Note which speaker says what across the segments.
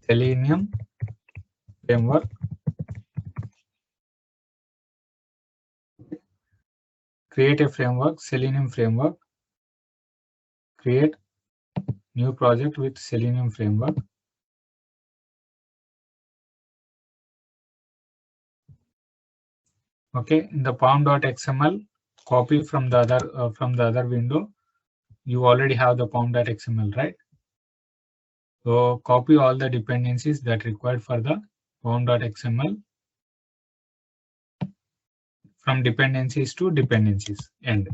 Speaker 1: Selenium framework. Create a framework, Selenium framework. Create new project with Selenium framework. Okay, in the pom.xml, copy from the other window. You already have the pom.xml, right? So copy all the dependencies that required for the pom.xml from dependencies to dependencies end.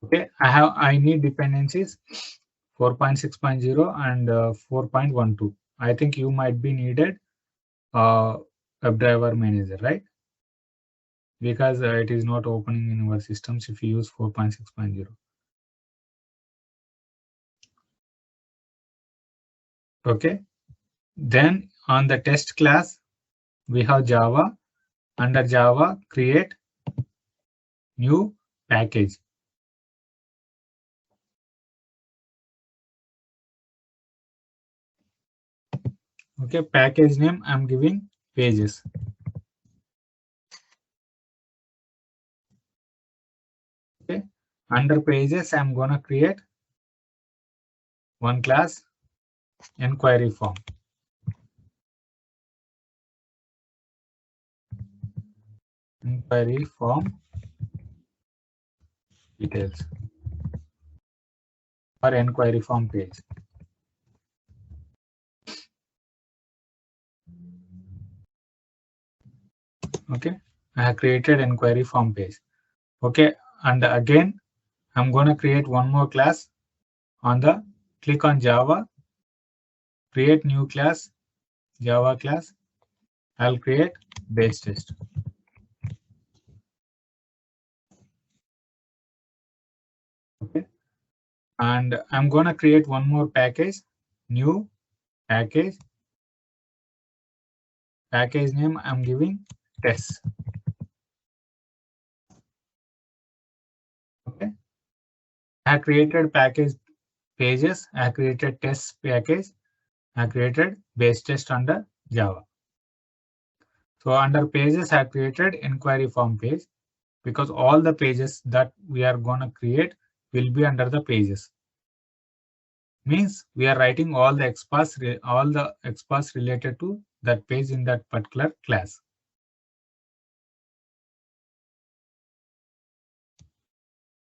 Speaker 1: Okay, I need dependencies 4.6.0 and 4.12. I think you might be needed WebDriver manager, right? Because it is not opening in our systems if you use 4.6.0. Okay, then on the test class we have Java. Under Java, create new package. Okay, package name I'm giving pages. Okay, under pages I'm gonna create one class, inquiry form. Inquiry form details or inquiry form page. Okay, I have created inquiry form page. Okay, and again I'm going to create one more class. Click on Java, create new class, Java class. I'll create base test. Okay, and I'm going to create one more package, new package. Package name I'm giving test. Okay, I have created package pages. I have created test package. I have created base test under Java. So under pages, I have created inquiry form page because all the pages that we are going to create will be under the pages. Means we are writing all the XPaths related to that page in that particular class.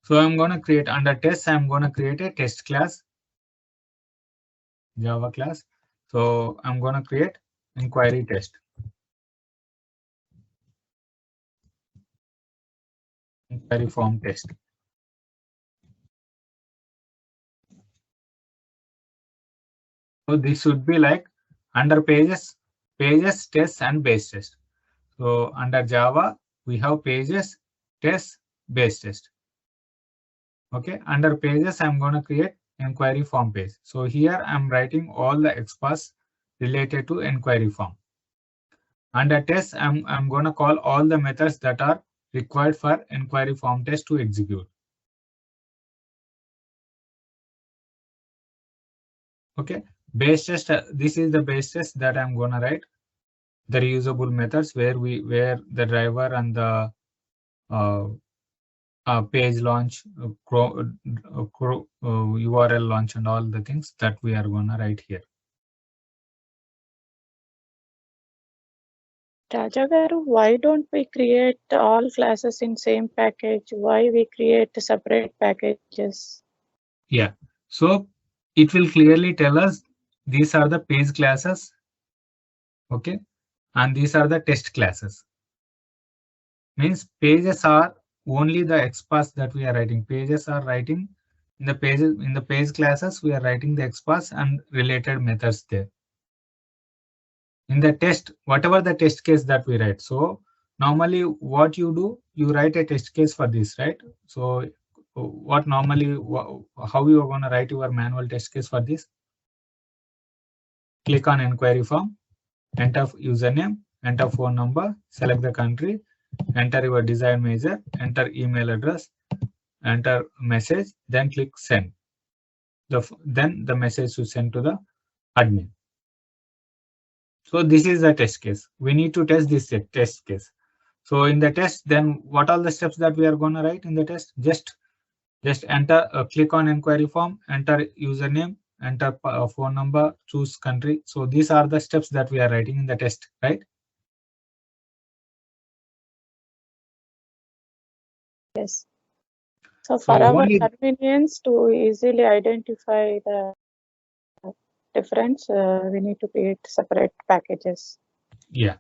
Speaker 1: So I'm going to create under test. I'm going to create a test class, Java class. So I'm going to create inquiry test. Inquiry form test. So this should be like under pages, test, and base test. So under Java, we have pages, test, base test. Okay, under pages, I'm going to create inquiry form page. So here I'm writing all the XPaths related to inquiry form. Under test, I'm going to call all the methods that are required for inquiry form test to execute. Okay, base test, this is the base test that I'm going to write. The reusable methods where the driver and the page launch, URL launch, and all the things that we are going to write here.
Speaker 2: Raja garu, why don't we create all classes in same package? Why we create separate packages?
Speaker 1: Yeah, so it will clearly tell us these are the page classes, okay, and these are the test classes. Means pages are only the XPaths that we are writing. Pages are writing in the page classes. We are writing the XPaths and related methods there. In the test, whatever the test case that we write. So normally what you do, you write a test case for this, right? So what normally, how you are going to write your manual test case for this? Click on inquiry form, enter username, enter phone number, select the country, enter your desired major, enter email address, enter message, then click send. Then the message should send to the admin. So this is the test case. We need to test this test case. So in the test, then what are the steps that we are going to write in the test? Just enter, click on inquiry form, enter username, enter phone number, choose country. So these are the steps that we are writing in the test, right?
Speaker 2: Yes. So
Speaker 1: So
Speaker 2: for our
Speaker 1: only,
Speaker 2: convenience to easily identify the difference, we need to create separate packages.
Speaker 1: yeah,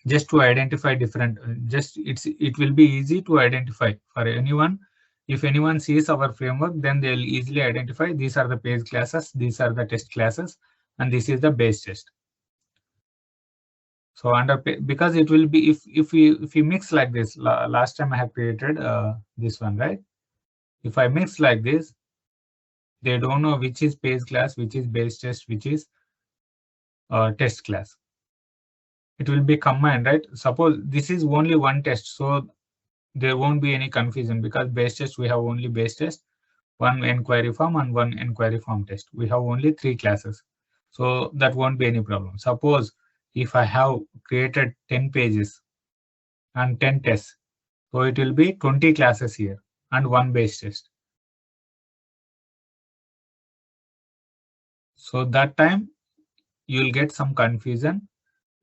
Speaker 1: just to identify different, it will be easy to identify for anyone. If anyone sees our framework, then they'll easily identify these are the page classes, these are the test classes, and this is the base test. So because it will be, if we mix like this, last time I have created this one, right? If I mix like this, they don't know which is page class, which is base test, which is test class. It will be combined, right? Suppose this is only one test, so there won't be any confusion, because base test, we have only base test, one inquiry form and one inquiry form test. We have only 3 classes. So that won't be any problem. Suppose if I have created 10 pages and 10 tests, so it will be 20 classes here and one base test. So that time you'll get some confusion,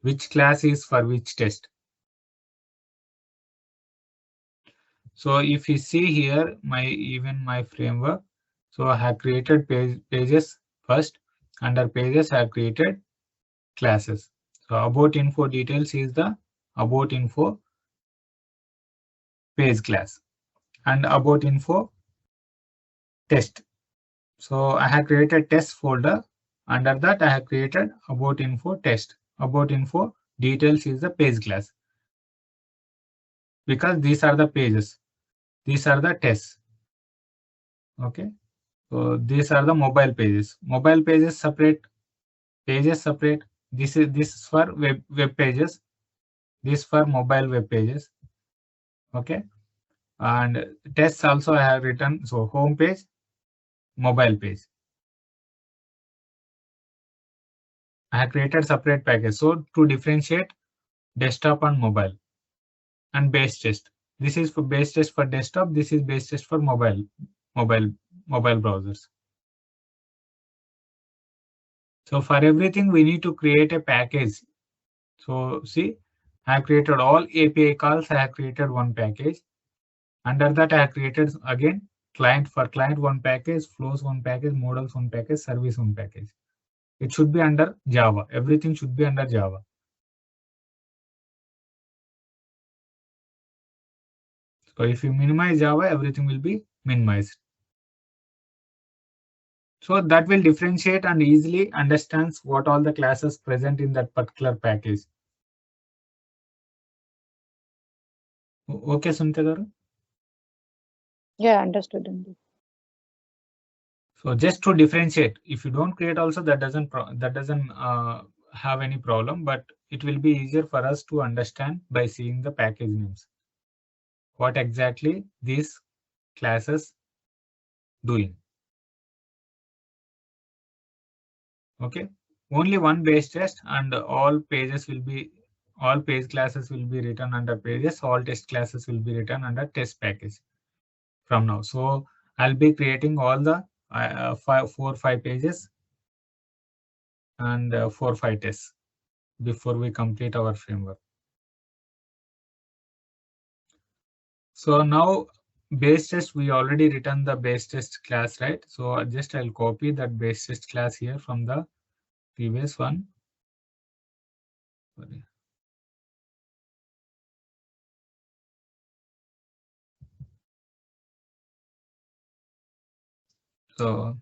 Speaker 1: which class is for which test. So if you see here, my framework, so I have created pages first. Under pages, I have created classes. So about info details is the about info page class, and about info test. So I have created test folder. Under that, I have created about info test. About info details is the page class, because these are the pages. These are the tests. Okay. So these are the mobile pages. Mobile pages separate. Pages separate. This is for web pages. This for mobile web pages. Okay. And tests also I have written. So home page, mobile page. I have created separate package. So to differentiate desktop and mobile, and base test. This is for base test for desktop. This is base test for mobile, mobile browsers. So for everything, we need to create a package. So see, I have created all API calls. I have created one package. Under that, I have created again client one package, flows one package, models one package, service one package. It should be under Java. Everything should be under Java. So if you minimize Java, everything will be minimized. So that will differentiate and easily understands what all the classes present in that particular package. Okay, Sunita garu?
Speaker 2: Yeah, understood.
Speaker 1: So just to differentiate, if you don't create also, that doesn't have any problem, but it will be easier for us to understand by seeing the package names. What exactly these classes doing. Okay, only one base test, and all page classes will be written under pages. All test classes will be written under test package from now. So I'll be creating all the 4-5 pages and 4-5 tests before we complete our framework. So now base test, we already written the base test class, right? So I'll copy that base test class here from the previous one. Sorry. So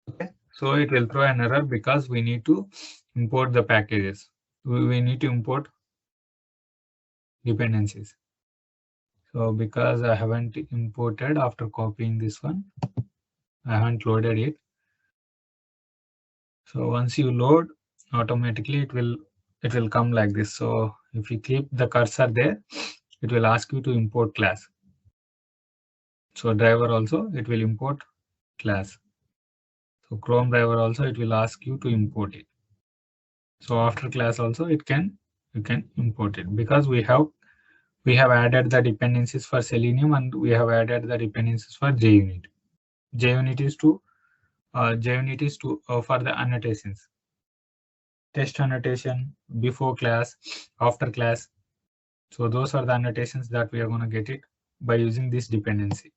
Speaker 1: okay, so it will throw an error because we need to import the packages. We need to import dependencies. So because I haven't imported after copying this one, I haven't loaded it. So once you load, automatically it will come like this. So if you keep the cursor there, it will ask you to import class. So driver also it will import class. So Chrome driver also it will ask you to import it. So after class also you can import it, because we have added the dependencies for Selenium and we have added the dependencies for JUnit. JUnit is to for the annotations. Test annotation, before class, after class. So those are the annotations that we are going to get it by using this dependency.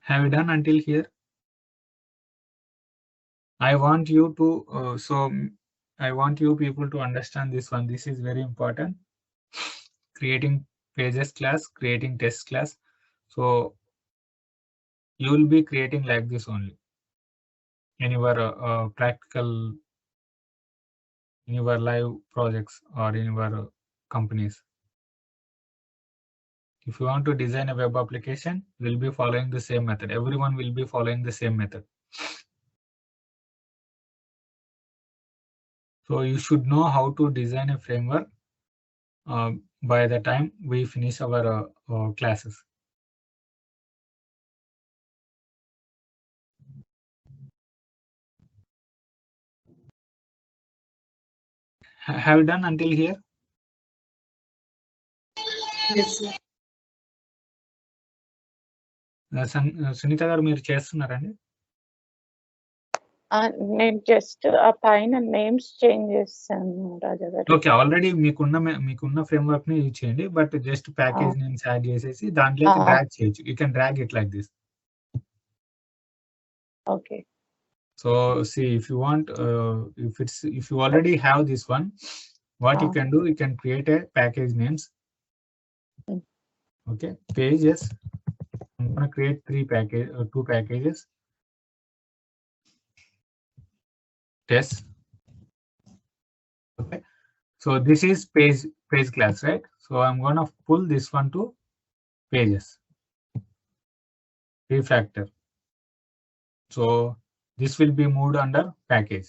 Speaker 1: Have you done until here? I want you to I want you people to understand this one. This is very important. Creating pages class, creating test class. So you will be creating like this only in your practical, in your live projects or in your companies. If you want to design a web application, we'll be following the same method. Everyone will be following the same method. So you should know how to design a framework by the time we finish our classes. Have you done until here?
Speaker 2: Yes, sir.
Speaker 1: Sunitha గారు మీరు చేస్తున్నారండి?
Speaker 2: నేను just ఆ పైన names change చేస్తాను రాజా గారు.
Speaker 1: Okay, already మీకున్న framework ని యూజ్ చేయండి, but just package names add చేసేసి దాంట్లోకి డ్రాగ్ చేయొచ్చు. You can drag it like this.
Speaker 2: Okay.
Speaker 1: So see, if you want, if you already have this one, what you can do, you can create a package names. Okay, pages. I'm gonna create two packages. Test. Okay, so this is page class, right? So I'm gonna pull this one to pages. Refactor. So this will be moved under package.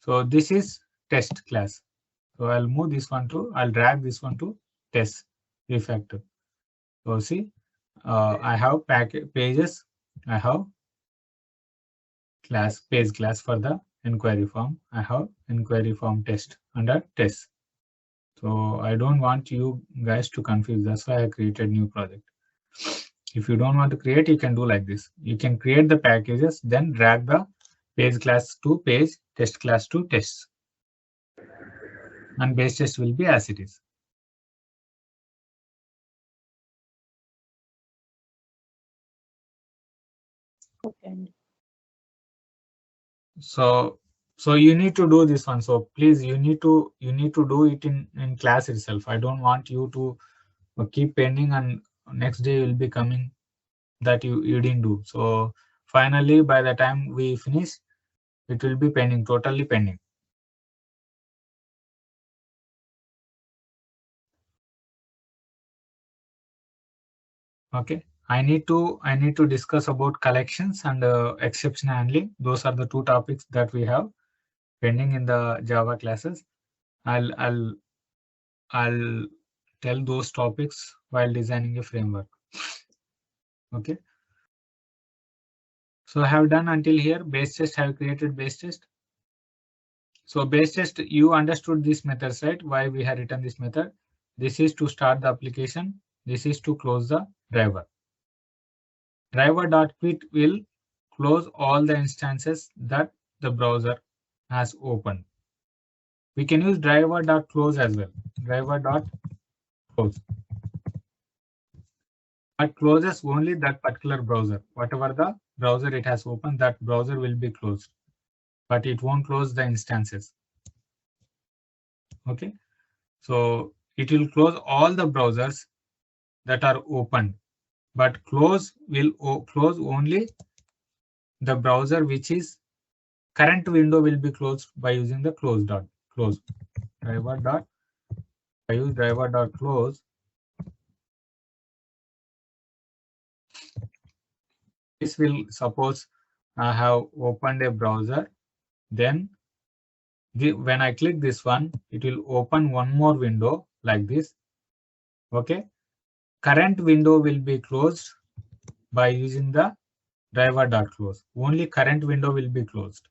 Speaker 1: So this is test class. So I'll move this one to, I'll drag this one to test refactor. So see, I have pages. I have class, page class for the inquiry form. I have inquiry form test under test. So I don't want you guys to confuse. That's why I created new project. If you don't want to create, you can do like this. You can create the packages, then drag the page class to page, test class to test. And base test will be as it is.
Speaker 2: Okay.
Speaker 1: So you need to do this one. So please, you need to do it in class itself. I don't want you to keep pending and next day will be coming that you didn't do. So finally, by the time we finish, it will be pending, totally pending. Okay, I need to discuss about collections and exception handling. Those are the two topics that we have pending in the Java classes. I'll tell those topics while designing a framework. Okay. So I have done until here. Base test, have created base test. So base test, you understood these methods, right? Why we have written this method. This is to start the application. This is to close the driver. Driver.quit will close all the instances that the browser has opened. We can use driver.close as well. Driver.close. But closes only that particular browser. Whatever the browser it has opened, that browser will be closed, but it won't close the instances. Okay, so it will close all the browsers that are open, but close will close only the browser which is current window will be closed by using the close dot. close. Driver dot, I use driver dot close. This will suppose I have opened a browser, then when I click this one, it will open one more window like this. Okay, current window will be closed by using the driver dot close. Only current window will be closed.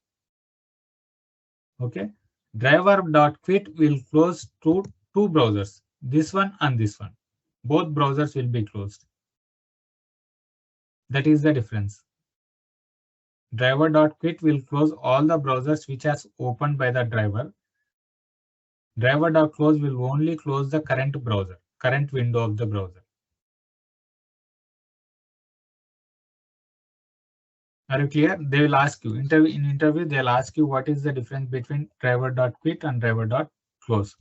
Speaker 1: Okay, driver dot quit will close two browsers, this one and this one. Both browsers will be closed. That is the difference. Driver dot quit will close all the browsers which has opened by the driver. Driver dot close will only close the current browser, current window of the browser. Are you clear? They will ask you in interview. They'll ask you what is the difference between driver dot quit and driver dot close.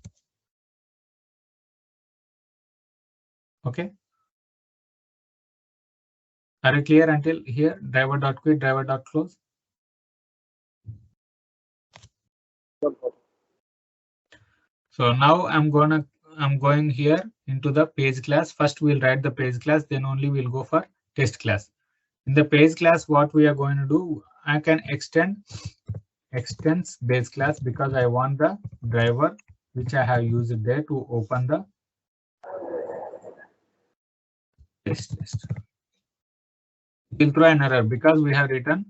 Speaker 1: Okay. Are you clear until here? Driver dot quit, driver dot close. So now I'm going here into the page class. First we'll write the page class, then only we'll go for test class. In the page class, what we are going to do, I can extends base class because I want the driver which I have used there to open the test. We'll throw an error because we have written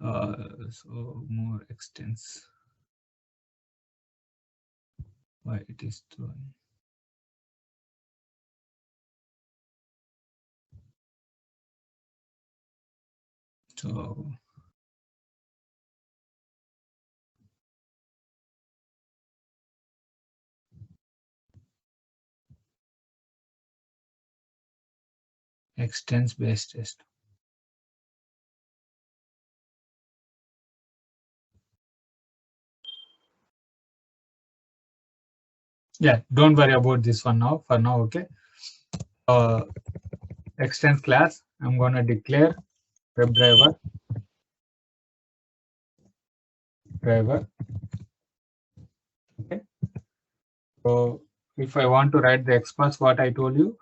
Speaker 1: so more extends. Why it is throwing? So extends base test. Yeah, don't worry about this one now. For now, okay. Extends class. I'm gonna declare WebDriver driver. Okay. So if I want to write the XPath, what I told you,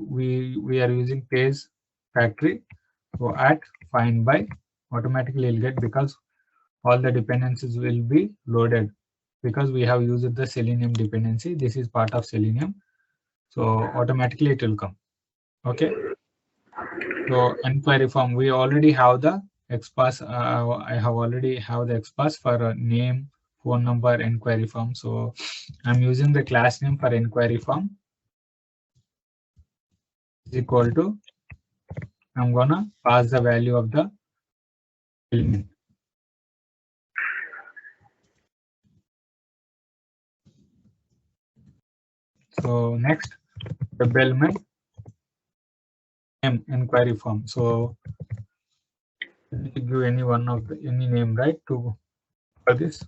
Speaker 1: we are using page factory. So at find by automatically will get because all the dependencies will be loaded because we have used the Selenium dependency. This is part of Selenium. So automatically it will come. Okay. So inquiry form, we already have the XPath. I have already have the XPath for name, phone number, inquiry form. So I'm using the class name for inquiry form is equal to, I'm gonna pass the value of the element. So next, the element name inquiry form. So give any one of the any name, right, to for this.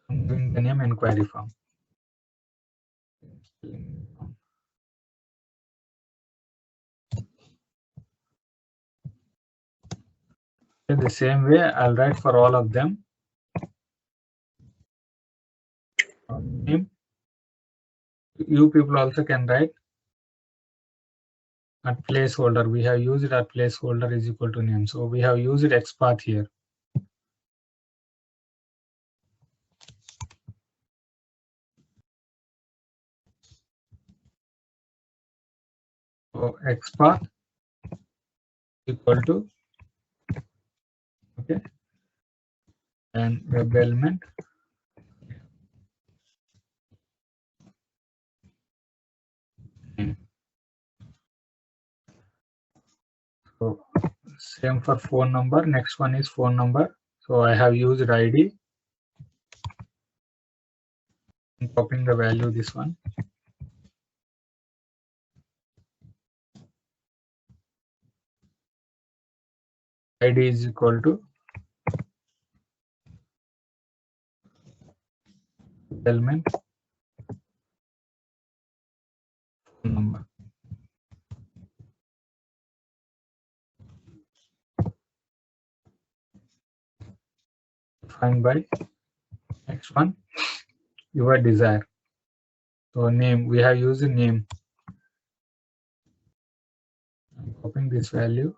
Speaker 1: I'm giving the name inquiry form. The same way I'll write for all of them. Name. You people also can write at placeholder. We have used it at placeholder is equal to name. So we have used XPath here. So XPath equal to, okay, and web element name. So same for phone number. Next one is phone number. So I have used ID. I'm copying the value this one. ID is equal to element phone number. Defined by next one, your desire. So name, we have used name. I'm copying this value.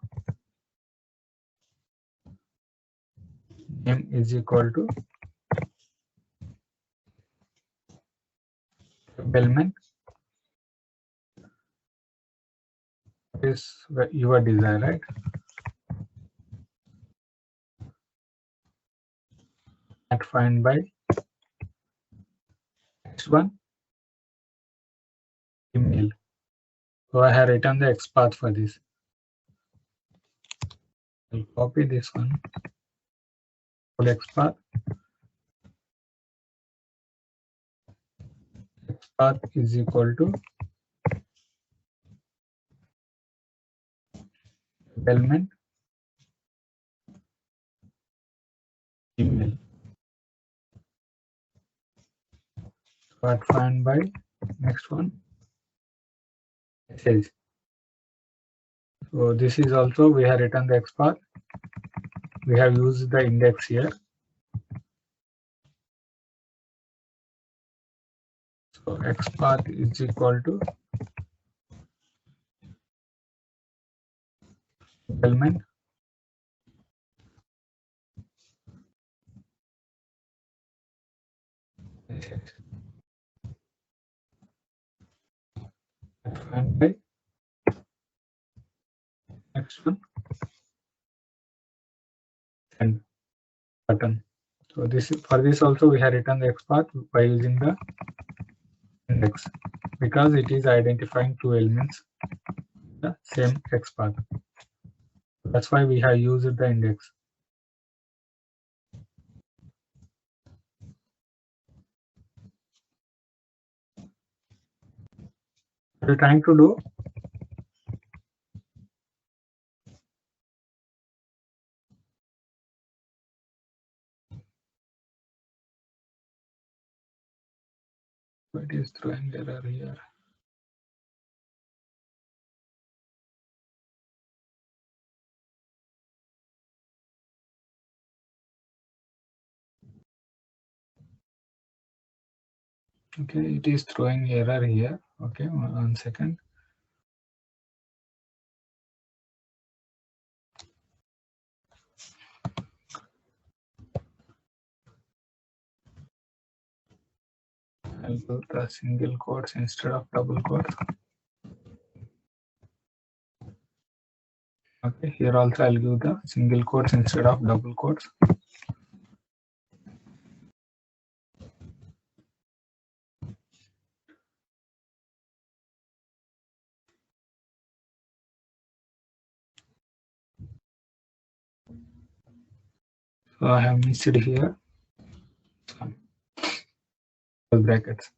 Speaker 1: Name is equal to element is your desire, right? Defined by next one, email. So I have written the XPath for this. I'll copy this one. Full XPath. XPath is equal to element email. So defined by next one, message. So this is also, we have written the XPath. We have used the index here. So XPath is equal to element message. Defined by next one, send button. So this is, for this also we have written the XPath by using the index because it is identifying two elements the same XPath. That's why we have used the index. What are you trying to do? It is throwing error here. Okay, it is throwing error here. Okay, 1 second. I'll do the single quotes instead of double quotes. Okay, here also I'll give the single quotes instead of double quotes. So I have missed here brackets.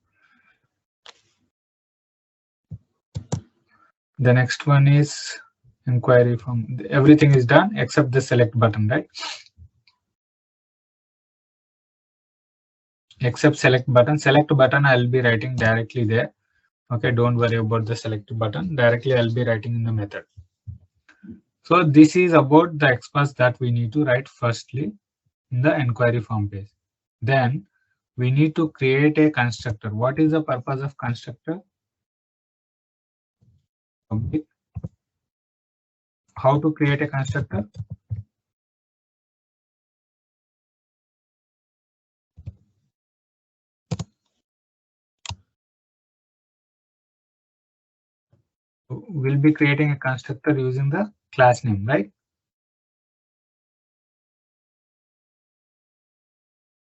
Speaker 1: The next one is inquiry form. Everything is done except the select button, right? Except select button. Select button I'll be writing directly there. Okay, don't worry about the select button. Directly I'll be writing in the method. So this is about the XPath that we need to write firstly in the inquiry form page. Then we need to create a constructor. What is the purpose of constructor? How to create a constructor? We'll be creating a constructor using the class name, right?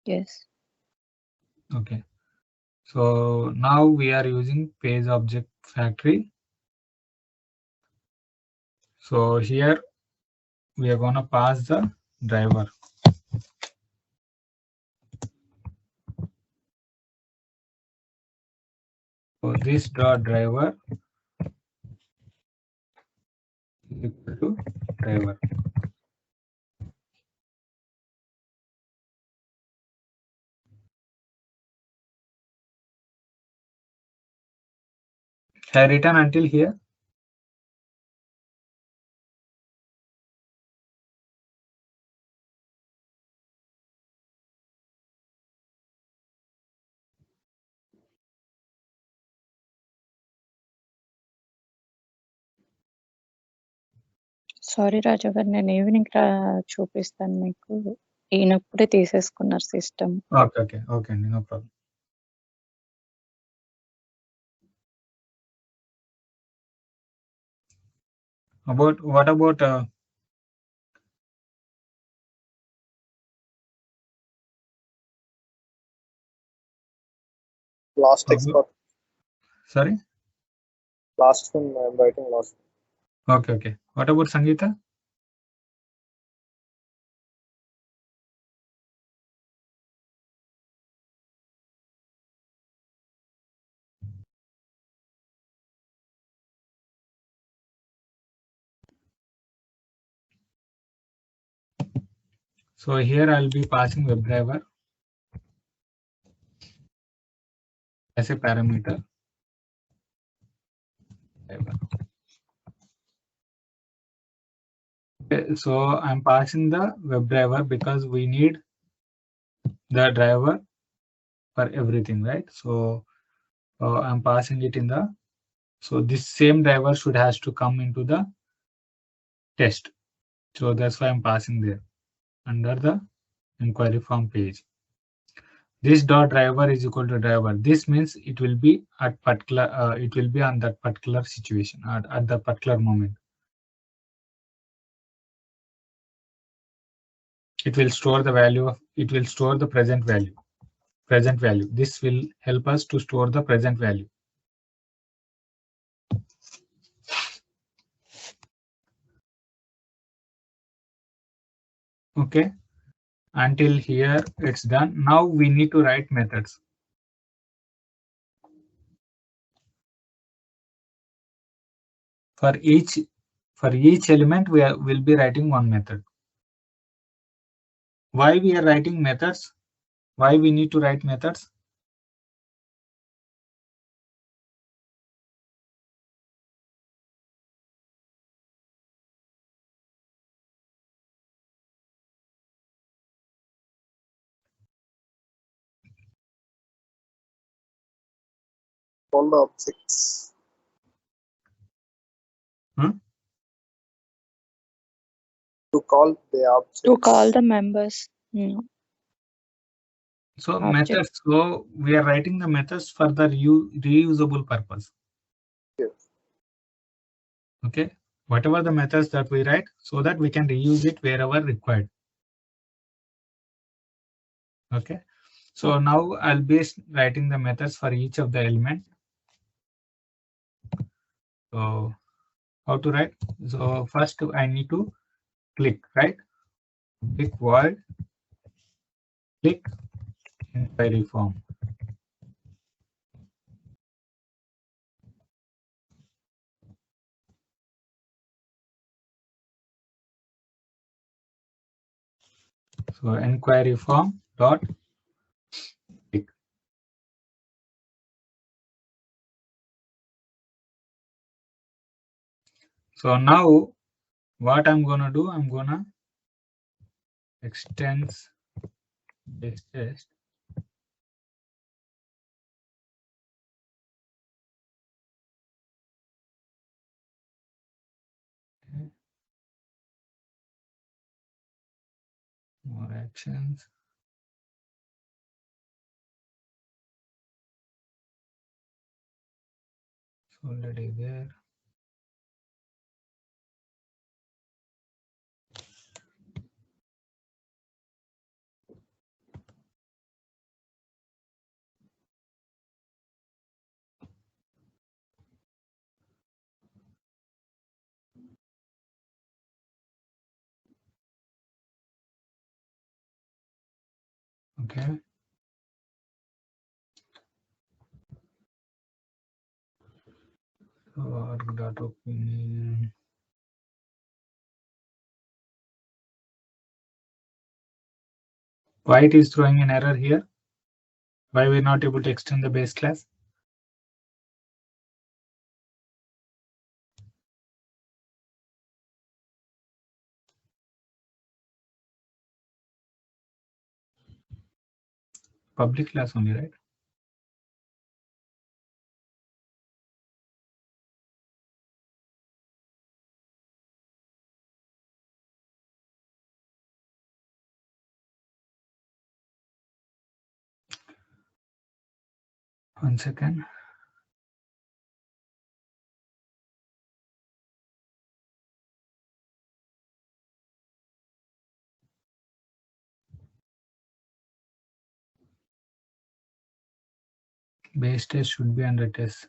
Speaker 2: Yes.
Speaker 1: Okay. So now we are using page object factory. So here we are going to pass the driver. So this dot driver is equal to driver. Have I written until here?
Speaker 2: Sorry Raju గారు, నేను evening చూపిస్తాను మీకు. ఈయనప్పుడే తీసేసుకున్నారు system.
Speaker 1: Okay అండి, no problem. What about
Speaker 3: Last expert.
Speaker 1: Sorry?
Speaker 3: Last one, I'm writing last.
Speaker 1: Okay. What about Sangeeta? So here I'll be passing WebDriver as a parameter. Okay, so I'm passing the WebDriver because we need the driver for everything, right? So I'm passing it in the, so this same driver should has to come into the test. So that's why I'm passing there under the inquiry form page. This dot driver is equal to driver. This means it will be at particular, it will be on that particular situation at the particular moment. It will store the value of, it will store the present value. This will help us to store the present value. Okay, until here it's done. Now we need to write methods. For each element will be writing one method. Why we are writing methods? Why we need to write methods?
Speaker 3: All the objects. To call the objects.
Speaker 2: To call the members.
Speaker 1: So
Speaker 2: Object.
Speaker 1: methods, so we are writing the methods for the reusable purpose.
Speaker 3: Yes.
Speaker 1: Okay, whatever the methods that we write, so that we can reuse it wherever required. Okay, so now I'll be writing the methods for each of the element. So how to write? So first I need to click, right? Click void, click inquiry form. So inquiry form dot click. So now what I'm gonna do, I'm gonna extends this test. Okay. More actions. It's already there. Okay. So dot opinion. Why it is throwing an error here? Why we're not able to extend the base class? Public class only, right? 1 second. Base test should be under test.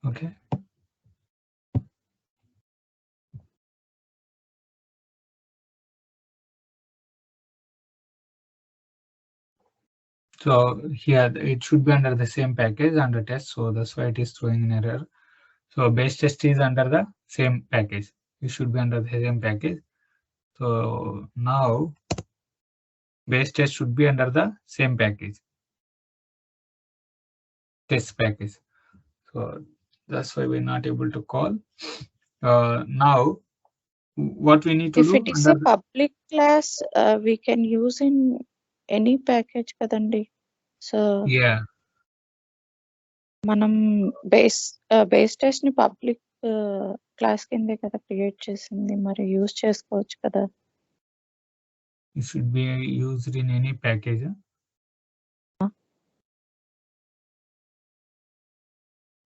Speaker 1: Okay. So here it should be under the same package under test. So that's why it is throwing an error. So base test is under the same package. It should be under the same package. So now base test should be under the same package, test package. So that's why we're not able to call. Now what we need to
Speaker 2: If
Speaker 1: do
Speaker 2: it is
Speaker 1: under
Speaker 2: a public class, we can use in any package kadandi. So
Speaker 1: yeah,
Speaker 2: మనం base test ని public class కిందే కదా create చేసింది, మరి use చేసుకోవచ్చు కదా.
Speaker 1: it should be used in any package.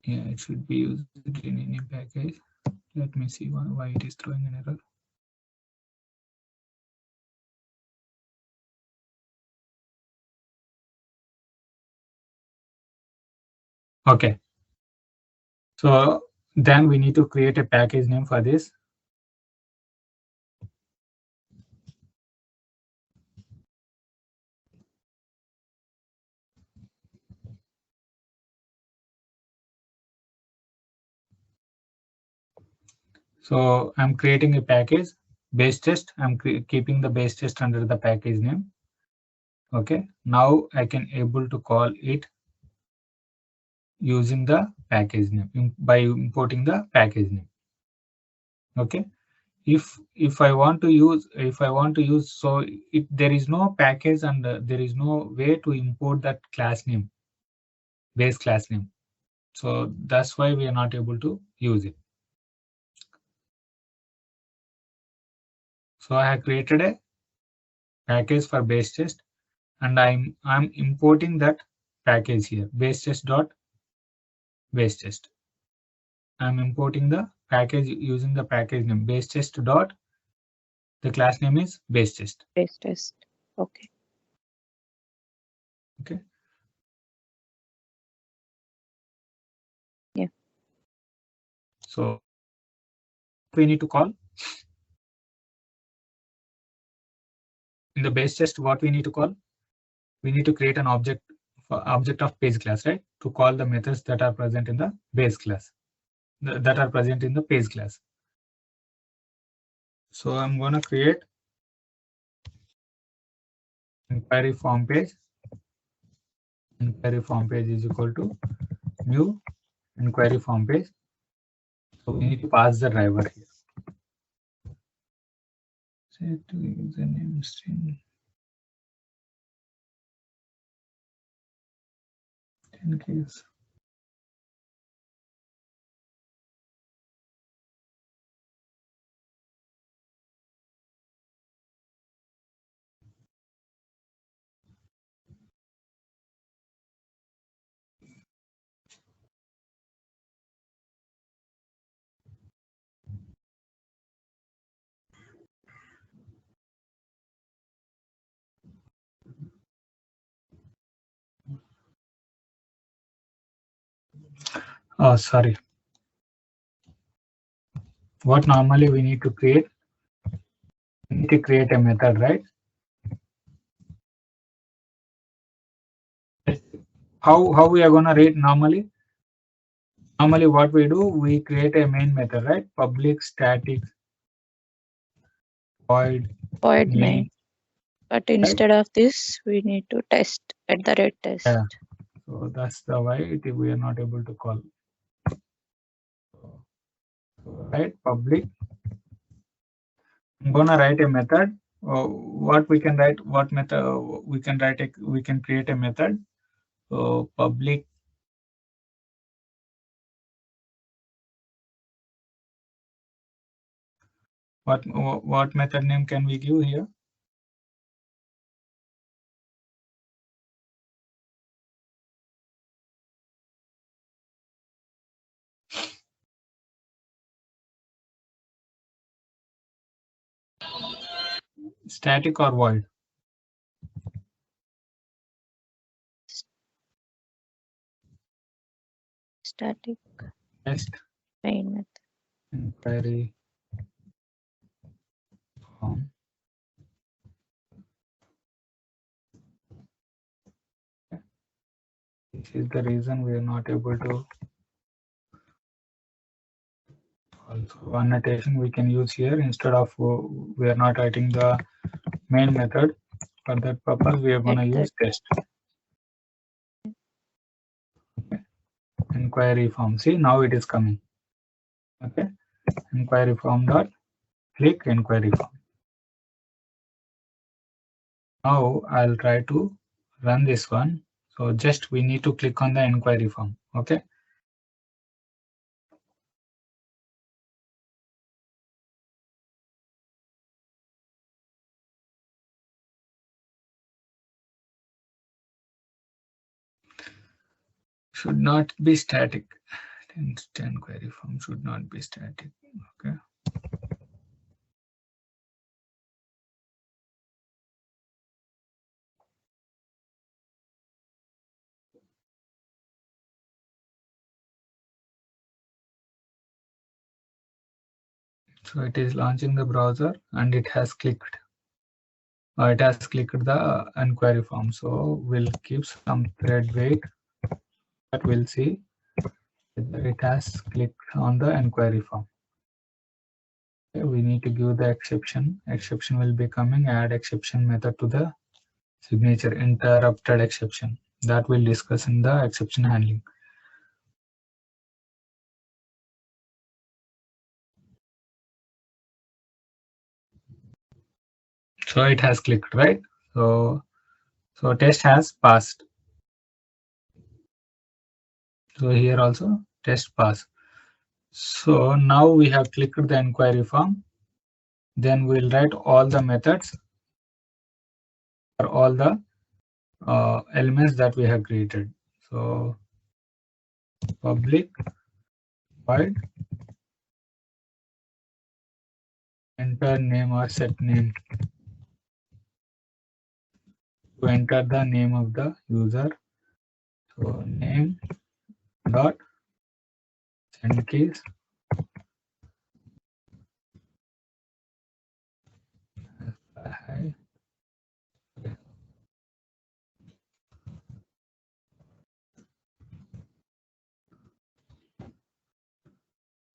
Speaker 1: Yeah, it should be used in any package. Let me see why it is throwing an error. Okay. So then we need to create a package name for this. So I'm creating a package base test. I'm keeping the base test under the package name. Okay. Now I can able to call it using the package name by importing the package name. Okay. If I want to use, so there is no package and there is no way to import that class name, base class name. So that's why we are not able to use it. So I have created a package for base test and I'm importing that package here, base test dot base test. I'm importing the package using the package name base test dot, the class name is base test.
Speaker 2: Base test. Okay.
Speaker 1: Okay.
Speaker 2: Yeah.
Speaker 1: So we need to call in the base test, what we need to call, we need to create an object of page class, right, to call the methods that are present in the base class, that are present in the page class. So I'm going to create inquiry form page. Inquiry form page is equal to new inquiry form page. So we need to pass the driver here. Set to username string 10 keys. Oh, sorry. What normally we need to create? We need to create a method, right? How we are gonna rate normally? Normally what we do, we create a main method, right? Public static void
Speaker 2: main. But instead of this, we need to test @test.
Speaker 1: Yeah. So that's the why we are not able to call. Right, public. I'm gonna write a method. What we can write? What method we can write? We can create a method. So public what method name can we give here? Static or void?
Speaker 2: Static
Speaker 1: Test
Speaker 2: main method.
Speaker 1: inquiry form. This is the reason we are not able to. Also, annotation we can use here instead of we are not writing the main method. For that purpose, we are going to use test. Okay. Inquiry form. See, now it is coming. Okay. Inquiry form dot click inquiry form. Now I'll try to run this one. So just we need to click on the inquiry form. Okay. Should not be static. Inquiry form should not be static. Okay. So it is launching the browser and it has clicked. It has clicked the inquiry form. So we'll keep some thread wait that we'll see whether it has clicked on the inquiry form. Okay, we need to give the exception. Exception will be coming, add exception method to the signature, interrupted exception. That we'll discuss in the exception handling. So it has clicked, right? So test has passed. So here also test pass. So now we have clicked the inquiry form. Then we'll write all the methods for all the elements that we have created. So public void enter name or set name to enter the name of the user. So name dot send keys hi.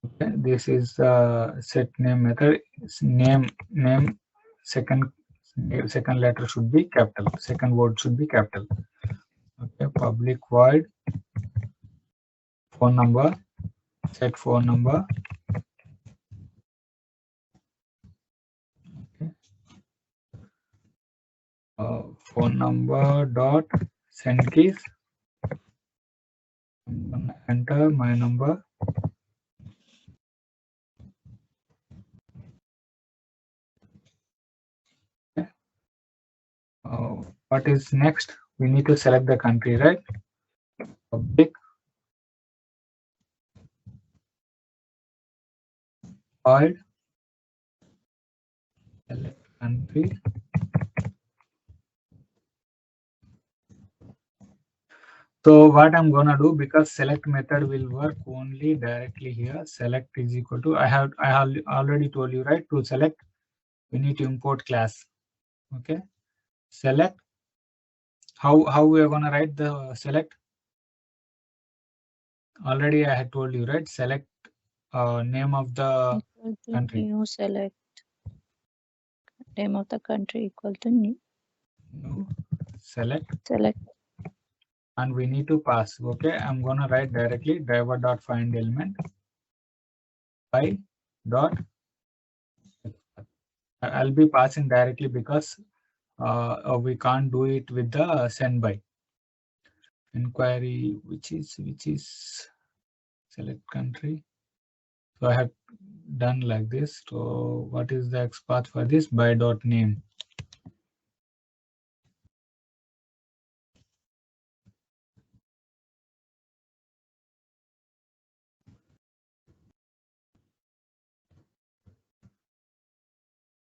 Speaker 1: Okay, this is set name method. Name second letter should be capital. Second word should be capital. Okay, public void phone number, set phone number. Okay. Phone number dot send keys. I'm gonna enter my number. Okay. What is next? We need to select the country, right? Public void select country. So what I'm gonna do, because select method will work only directly here. Select is equal to I have already told you, right? To select, we need to import class. Okay. Select. How we are gonna write the select? Already I had told you, right? Select name of the country.
Speaker 2: New select name of the country equal to new
Speaker 1: Select.
Speaker 2: select.
Speaker 1: And we need to pass. Okay, I'm gonna write directly driver dot find element by dot. I'll be passing directly because we can't do it with the send by inquiry, which is select country. So I have done like this. So what is the XPath for this? By dot name.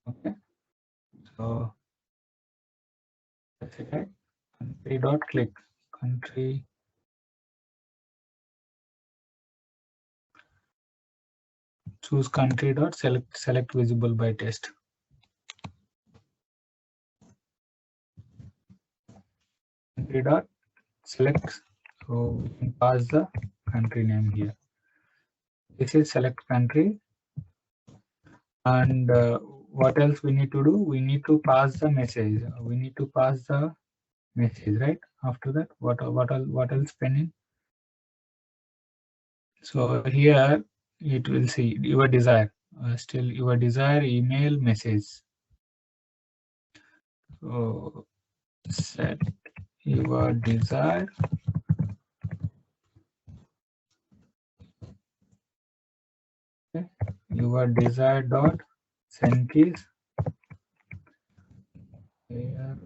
Speaker 1: Okay. So that's it, right? Country dot click country. Choose country dot select visible by test. Country dot select. So we can pass the country name here. This is select country. And what else we need to do? We need to pass the message. We need to pass the message, right? After that, what else pending? So here it will see your desire. Still your desire email message. So set your desire. Okay. Your desire dot send keys. Here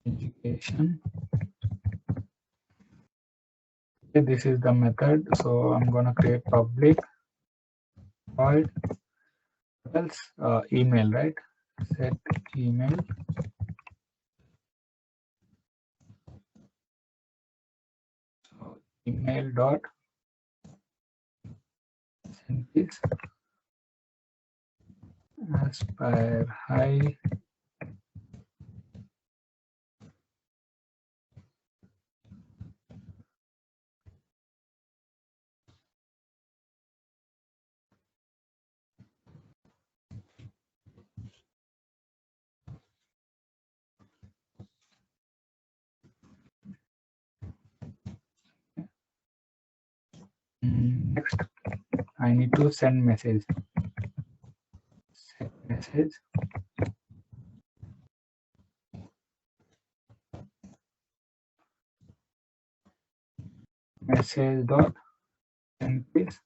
Speaker 1: education. Okay, this is the method. So I'm gonna create public void else email, right? Set email. So email dot send keys aspire high. Next, I need to send message. Send message. Message dot send keys.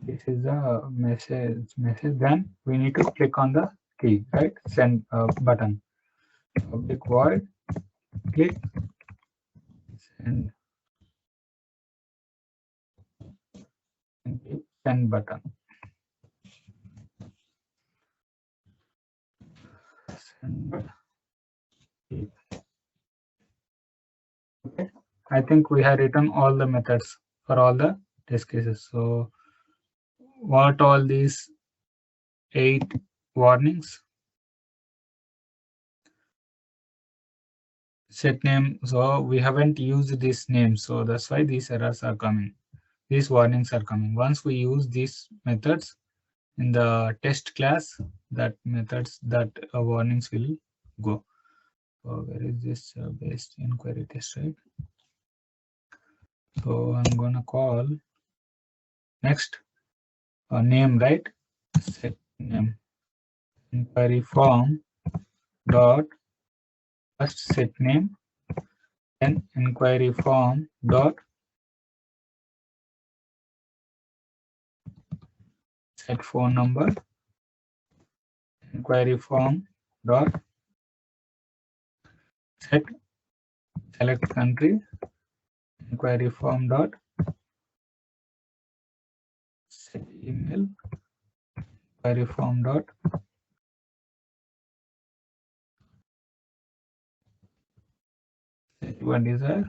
Speaker 1: This is the message. Then we need to click on the key, right? Send button. Public void. Click. Send. And click send button. Send button. Okay. I think we have written all the methods for all the test cases. So what all these 8 warnings? Set name. So we haven't used this name, so that's why these errors are coming. These warnings are coming. Once we use these methods in the test class, that methods that warnings will go. So where is this based inquiry test, right? So I'm gonna call next name, right? Set name inquiry form dot first set name, then inquiry form dot set phone number, inquiry form dot set select country, inquiry form dot set email, inquiry form dot set your desire,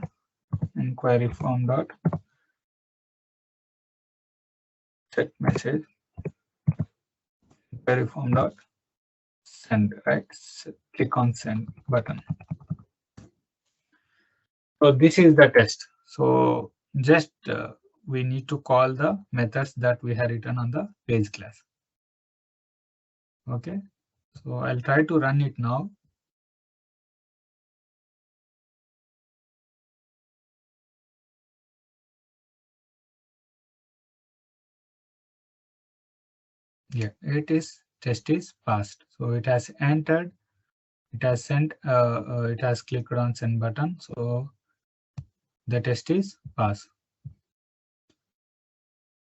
Speaker 1: inquiry form dot set message, inquiry form dot send, right? Click on send button. So this is the test. So just we need to call the methods that we have written on the page class. Okay, so I'll try to run it now. Yeah, test is passed. So it has entered, it has sent, it has clicked on send button. So the test is passed.